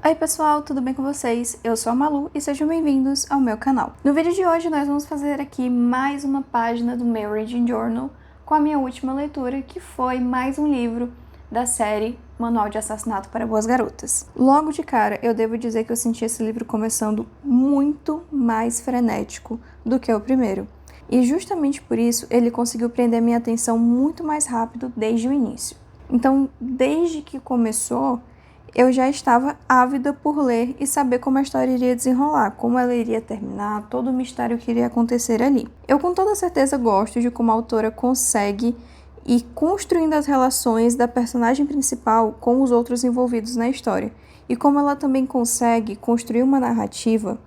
Oi pessoal, tudo bem com vocês? Eu sou a Malu e sejam bem-vindos ao meu canal. No vídeo de hoje nós vamos fazer aqui mais uma página do meu Reading Journal com a minha última leitura, que foi mais um livro da série Manual de Assassinato para Boas Garotas. Logo de cara, eu devo dizer que eu senti esse livro começando muito mais frenético do que o primeiro. E justamente por isso ele conseguiu prender minha atenção muito mais rápido desde o início. Então, desde que começou, eu já estava ávida por ler e saber como a história iria desenrolar, como ela iria terminar, todo o mistério que iria acontecer ali. Eu com toda certeza gosto de como a autora consegue ir construindo as relações da personagem principal com os outros envolvidos na história, e como ela também consegue construir uma narrativa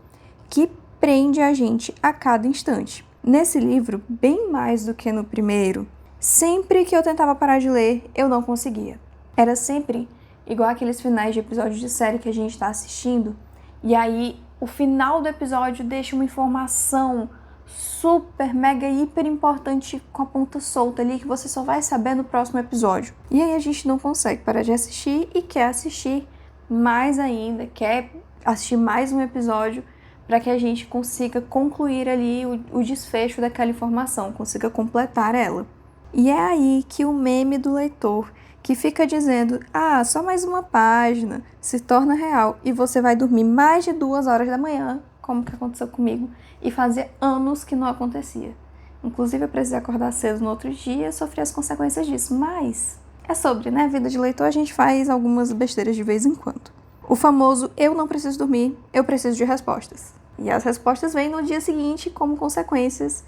que prende a gente a cada instante. Nesse livro, bem mais do que no primeiro, sempre que eu tentava parar de ler, eu não conseguia. Era sempre igual aqueles finais de episódio de série que a gente está assistindo, e aí o final do episódio deixa uma informação super, mega, hiper importante com a ponta solta ali, que você só vai saber no próximo episódio. E aí a gente não consegue parar de assistir e quer assistir mais ainda, quer assistir mais um episódio para que a gente consiga concluir ali o desfecho daquela informação, consiga completar ela. E é aí que o meme do leitor que fica dizendo, só mais uma página, se torna real e você vai dormir mais de 2 horas da manhã, como que aconteceu comigo, e fazia anos que não acontecia. Inclusive eu precisei acordar cedo no outro dia e sofri as consequências disso, mas é sobre, né? Vida de leitor, a gente faz algumas besteiras de vez em quando. O famoso, eu não preciso dormir, eu preciso de respostas. E as respostas vêm no dia seguinte como consequências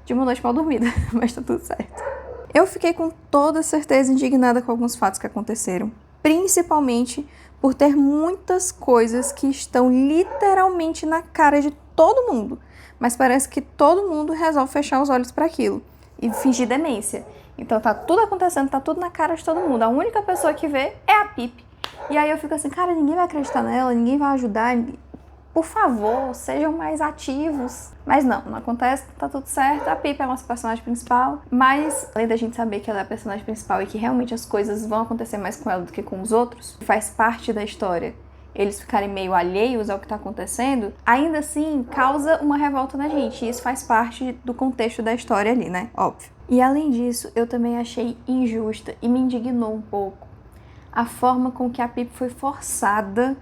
de uma noite mal dormida, mas tá tudo certo. Eu fiquei com toda certeza indignada com alguns fatos que aconteceram, principalmente por ter muitas coisas que estão literalmente na cara de todo mundo, mas parece que todo mundo resolve fechar os olhos para aquilo e fingir demência. Então tá tudo acontecendo, tá tudo na cara de todo mundo. A única pessoa que vê é a Pip. E aí eu fico assim, cara, ninguém vai acreditar nela, ninguém vai ajudar. Por favor, sejam mais ativos. Mas não acontece, tá tudo certo. A Pip é a nossa personagem principal, mas além da gente saber que ela é a personagem principal e que realmente as coisas vão acontecer mais com ela do que com os outros, faz parte da história eles ficarem meio alheios ao que tá acontecendo, ainda assim causa uma revolta na gente. E isso faz parte do contexto da história ali, né? Óbvio. E além disso, eu também achei injusta e me indignou um pouco a forma com que a Pip foi forçada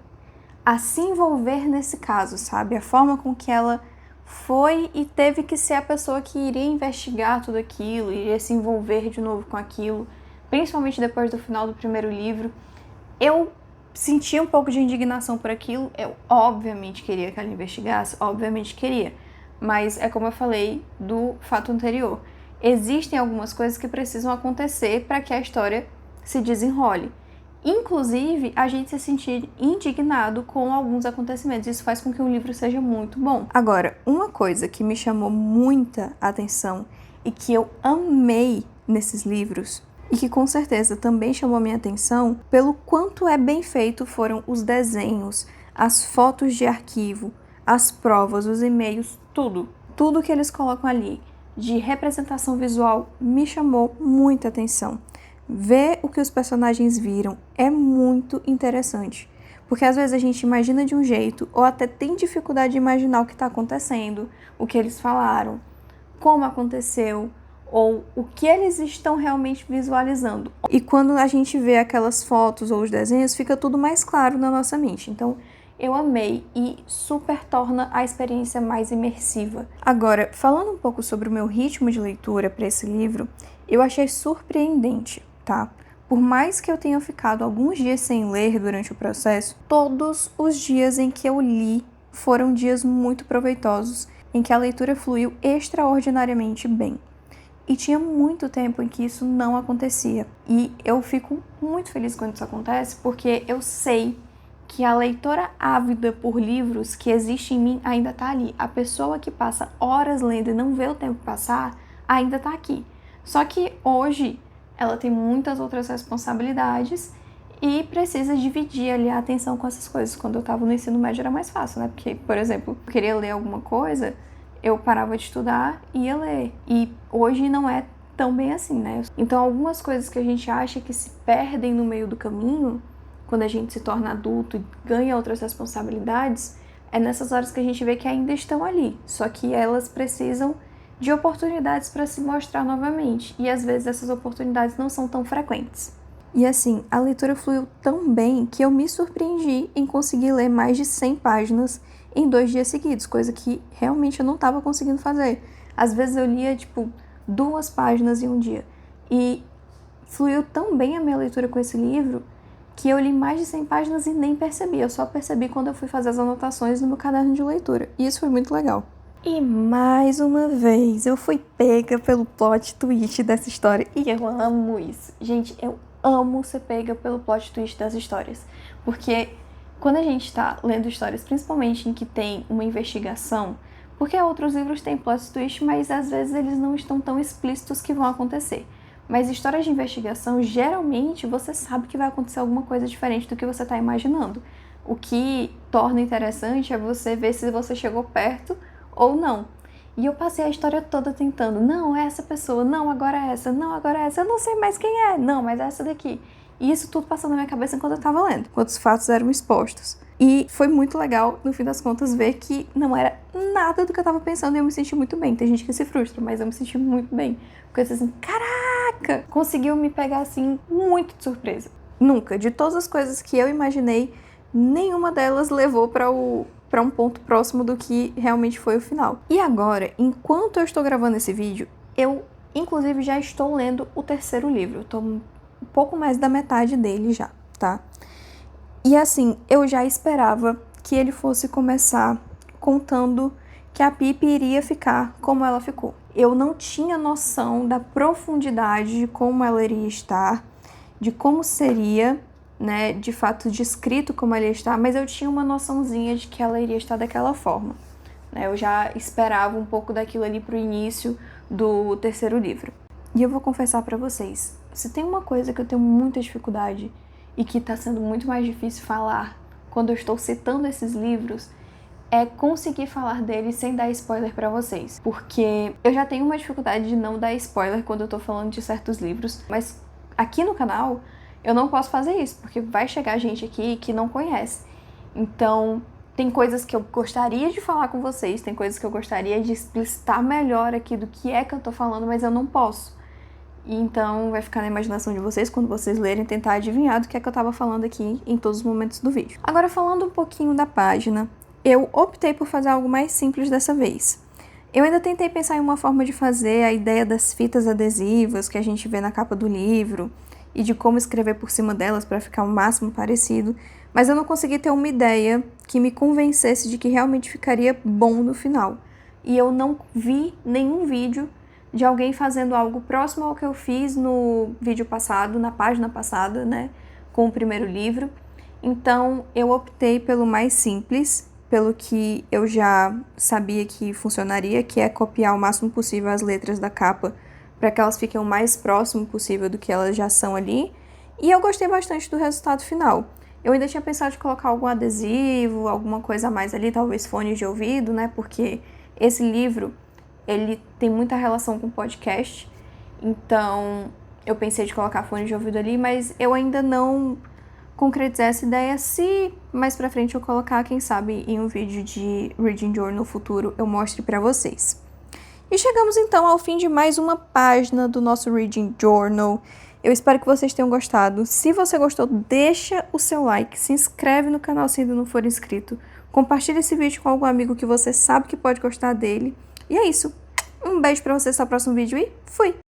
a se envolver nesse caso, sabe? A forma com que ela foi e teve que ser a pessoa que iria investigar tudo aquilo, iria se envolver de novo com aquilo, principalmente depois do final do primeiro livro. Eu senti um pouco de indignação por aquilo. Eu obviamente queria que ela investigasse, obviamente queria, mas é como eu falei do fato anterior. Existem algumas coisas que precisam acontecer para que a história se desenrole. Inclusive, a gente se sentir indignado com alguns acontecimentos. Isso faz com que o livro seja muito bom. Agora, uma coisa que me chamou muita atenção e que eu amei nesses livros, e que com certeza também chamou minha atenção, pelo quanto é bem feito foram os desenhos, as fotos de arquivo, as provas, os e-mails, tudo. Tudo que eles colocam ali de representação visual me chamou muita atenção. Ver o que os personagens viram é muito interessante, porque às vezes a gente imagina de um jeito ou até tem dificuldade de imaginar o que está acontecendo, o que eles falaram, como aconteceu ou o que eles estão realmente visualizando. E quando a gente vê aquelas fotos ou os desenhos, fica tudo mais claro na nossa mente. Então eu amei e super torna a experiência mais imersiva. Agora, falando um pouco sobre o meu ritmo de leitura para esse livro, eu achei surpreendente. Tá? Por mais que eu tenha ficado alguns dias sem ler durante o processo, todos os dias em que eu li foram dias muito proveitosos, em que a leitura fluiu extraordinariamente bem. E tinha muito tempo em que isso não acontecia. E eu fico muito feliz quando isso acontece, porque eu sei que a leitora ávida por livros que existe em mim ainda tá ali. A pessoa que passa horas lendo e não vê o tempo passar, ainda tá aqui. Só que hoje ela tem muitas outras responsabilidades e precisa dividir ali a atenção com essas coisas. Quando eu estava no ensino médio era mais fácil, né? Porque, por exemplo, eu queria ler alguma coisa, eu parava de estudar e ia ler. E hoje não é tão bem assim, né? Então algumas coisas que a gente acha que se perdem no meio do caminho, quando a gente se torna adulto e ganha outras responsabilidades, é nessas horas que a gente vê que ainda estão ali, só que elas precisam de oportunidades para se mostrar novamente, e às vezes essas oportunidades não são tão frequentes. E assim, a leitura fluiu tão bem que eu me surpreendi em conseguir ler mais de 100 páginas em 2 dias seguidos, coisa que realmente eu não estava conseguindo fazer. Às vezes eu lia, 2 páginas em um dia. E fluiu tão bem a minha leitura com esse livro que eu li mais de 100 páginas e nem percebi. Eu só percebi quando eu fui fazer as anotações no meu caderno de leitura. E isso foi muito legal. E mais uma vez eu fui pega pelo plot twist dessa história. E eu amo isso. Gente, eu amo ser pega pelo plot twist das histórias. Porque quando a gente tá lendo histórias, principalmente em que tem uma investigação, porque outros livros têm plot twist, mas às vezes eles não estão tão explícitos que vão acontecer. Mas histórias de investigação, geralmente você sabe que vai acontecer alguma coisa diferente do que você está imaginando. O que torna interessante é você ver se você chegou perto ou não. E eu passei a história toda tentando, não, é essa pessoa, não, agora é essa, não, agora é essa, eu não sei mais quem é, não, mas é essa daqui. E isso tudo passando na minha cabeça enquanto eu tava lendo, enquanto os fatos eram expostos. E foi muito legal, no fim das contas, ver que não era nada do que eu tava pensando e eu me senti muito bem. Tem gente que se frustra, mas eu me senti muito bem. Porque eu disse assim, caraca! Conseguiu me pegar assim, muito de surpresa. Nunca, de todas as coisas que eu imaginei, nenhuma delas levou para um ponto próximo do que realmente foi o final. E agora, enquanto eu estou gravando esse vídeo, eu, inclusive, já estou lendo o 3º livro. Eu tô um pouco mais da metade dele já, tá? E assim, eu já esperava que ele fosse começar contando que a Pippi iria ficar como ela ficou. Eu não tinha noção da profundidade de como ela iria estar, de como seria, né, de fato descrito como ela ia estar, mas eu tinha uma noçãozinha de que ela iria estar daquela forma, né? Eu já esperava um pouco daquilo ali pro início do 3º livro. E eu vou confessar pra vocês, se tem uma coisa que eu tenho muita dificuldade e que tá sendo muito mais difícil falar quando eu estou citando esses livros, é conseguir falar deles sem dar spoiler pra vocês. Porque eu já tenho uma dificuldade de não dar spoiler quando eu tô falando de certos livros, mas aqui no canal eu não posso fazer isso, porque vai chegar gente aqui que não conhece. Então, tem coisas que eu gostaria de falar com vocês, tem coisas que eu gostaria de explicitar melhor aqui do que é que eu tô falando, mas eu não posso. E então vai ficar na imaginação de vocês, quando vocês lerem, tentar adivinhar do que é que eu tava falando aqui em todos os momentos do vídeo. Agora, falando um pouquinho da página, eu optei por fazer algo mais simples dessa vez. Eu ainda tentei pensar em uma forma de fazer a ideia das fitas adesivas que a gente vê na capa do livro e de como escrever por cima delas para ficar o máximo parecido, mas eu não consegui ter uma ideia que me convencesse de que realmente ficaria bom no final. E eu não vi nenhum vídeo de alguém fazendo algo próximo ao que eu fiz no vídeo passado, na página passada, né, com o 1º livro. Então, eu optei pelo mais simples, pelo que eu já sabia que funcionaria, que é copiar o máximo possível as letras da capa para que elas fiquem o mais próximo possível do que elas já são ali. E eu gostei bastante do resultado final. Eu ainda tinha pensado de colocar algum adesivo, alguma coisa a mais ali, talvez fone de ouvido, né, porque esse livro ele tem muita relação com podcast, então eu pensei de colocar fone de ouvido ali, mas eu ainda não concretizei essa ideia. Se mais pra frente eu colocar, quem sabe em um vídeo de Reading Journal no futuro eu mostre pra vocês. E chegamos então ao fim de mais uma página do nosso Reading Journal. Eu espero que vocês tenham gostado. Se você gostou, deixa o seu like, se inscreve no canal se ainda não for inscrito, compartilha esse vídeo com algum amigo que você sabe que pode gostar dele. E é isso. Um beijo pra vocês até o próximo vídeo e fui!